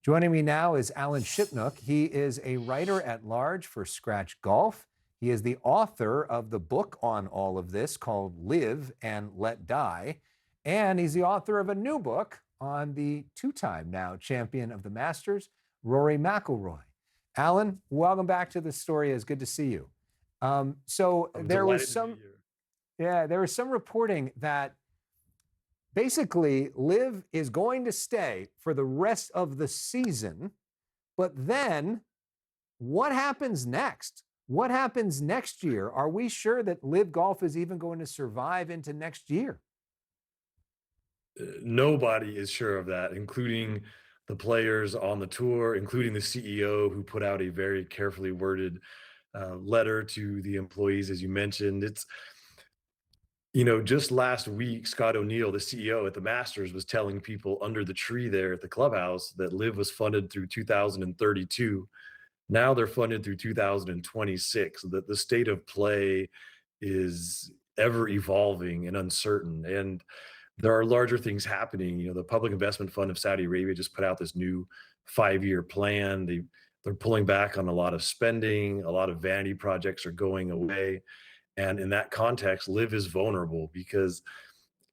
Joining me now is Alan Shipnuck. He is a writer at large for Scratch Golf. He is the author of the book on all of this called Live and Let Die. And he's the author of a new book on the two-time now champion of the Masters, Rory McIlroy. Alan, welcome back to the story. It's good to see you. There was some reporting that basically LIV is going to stay for the rest of the season, but then what happens next? What happens next year? Are we sure that LIV Golf is even going to survive into next year? Nobody is sure of that, including the players on the tour, including the CEO, who put out a very carefully worded letter to the employees, as you mentioned. Just last week, Scott O'Neill, the CEO at the Masters, was telling people under the tree there at the clubhouse that LIV was funded through 2032. Now they're funded through 2026. That the state of play is ever evolving and uncertain. And there are larger things happening. The Public Investment Fund of Saudi Arabia just put out this new 5-year plan. They're pulling back on a lot of spending. A lot of vanity projects are going away. And in that context, LIV is vulnerable because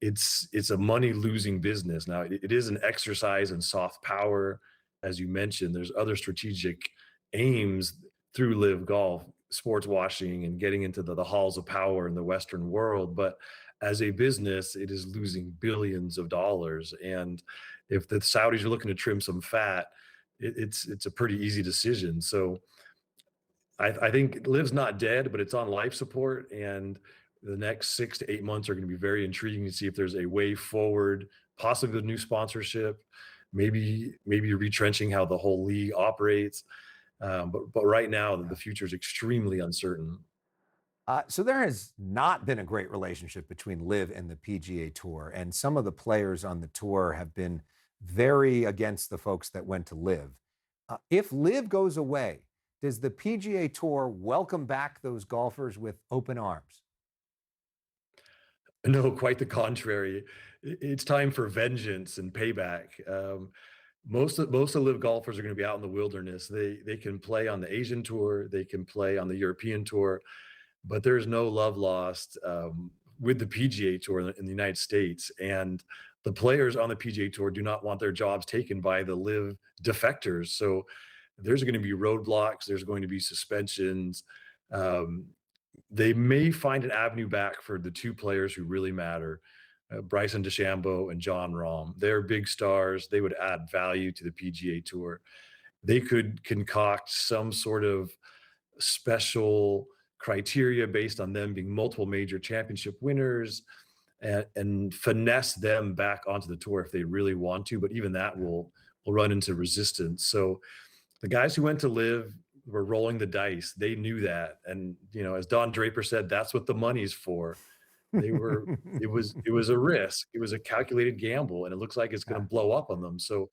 it's a money-losing business. Now, it is an exercise in soft power. As you mentioned, there's other strategic aims through LIV Golf, sports washing and getting into the halls of power in the Western world. But as a business, it is losing billions of dollars. And if the Saudis are looking to trim some fat, it's a pretty easy decision. So I think LIV's not dead, but it's on life support. And the next 6 to 8 months are going to be very intriguing to see if there's a way forward, possibly with new sponsorship, maybe retrenching how the whole league operates. But right now, the future is extremely uncertain. So there has not been a great relationship between LIV and the PGA Tour, and some of the players on the tour have been very against the folks that went to LIV. If LIV goes away, does the PGA Tour welcome back those golfers with open arms? No, quite the contrary. It's time for vengeance and payback. Most of LIV golfers are going to be out in the wilderness. They can play on the Asian tour, they can play on the European tour, but there's no love lost with the PGA Tour in the United States. And the players on the PGA Tour do not want their jobs taken by the LIV defectors. So there's going to be roadblocks. There's going to be suspensions. They may find an avenue back for the two players who really matter, Bryson DeChambeau and Jon Rahm. They're big stars. They would add value to the PGA Tour. They could concoct some sort of special criteria based on them being multiple major championship winners and finesse them back onto the tour if they really want to. But even that will run into resistance. So the guys who went to LIV were rolling the dice. They knew that. And, as Don Draper said, that's what the money's for. It was a risk. It was a calculated gamble, and it looks like it's going to blow up on them. So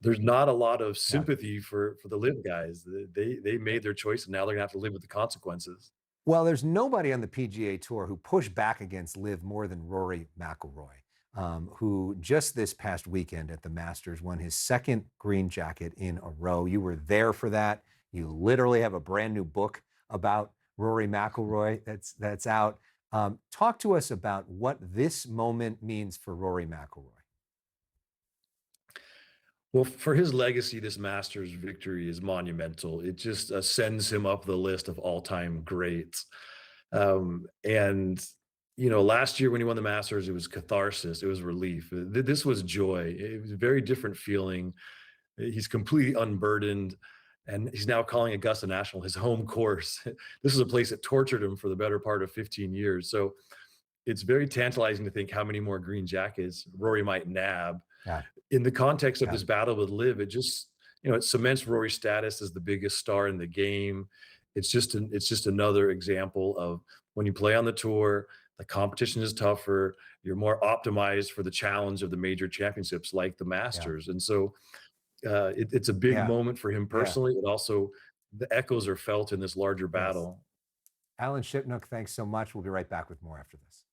there's not a lot of sympathy for the LIV guys. They made their choice, and now they're gonna have to live with the consequences. Well, there's nobody on the PGA Tour who pushed back against LIV more than Rory McIlroy, who just this past weekend at the Masters won his second green jacket in a row. You were there for that. You literally have a brand new book about Rory McIlroy that's out. Talk to us about what this moment means for Rory McIlroy. Well, for his legacy, this Masters victory is monumental. It just sends him up the list of all-time greats. Last year when he won the Masters, it was catharsis. It was relief. This was joy. It was a very different feeling. He's completely unburdened, and he's now calling Augusta National his home course. This is a place that tortured him for the better part of 15 years. So it's very tantalizing to think how many more green jackets Rory might nab. Yeah. In the context of this battle with LIV, it just, it cements Rory's status as the biggest star in the game. It's just another example of when you play on the tour, the competition is tougher. You're more optimized for the challenge of the major championships like the Masters. And so it's a big moment for him personally. And also the echoes are felt in this larger battle. Alan Shipnuck, thanks so much. We'll be right back with more after this.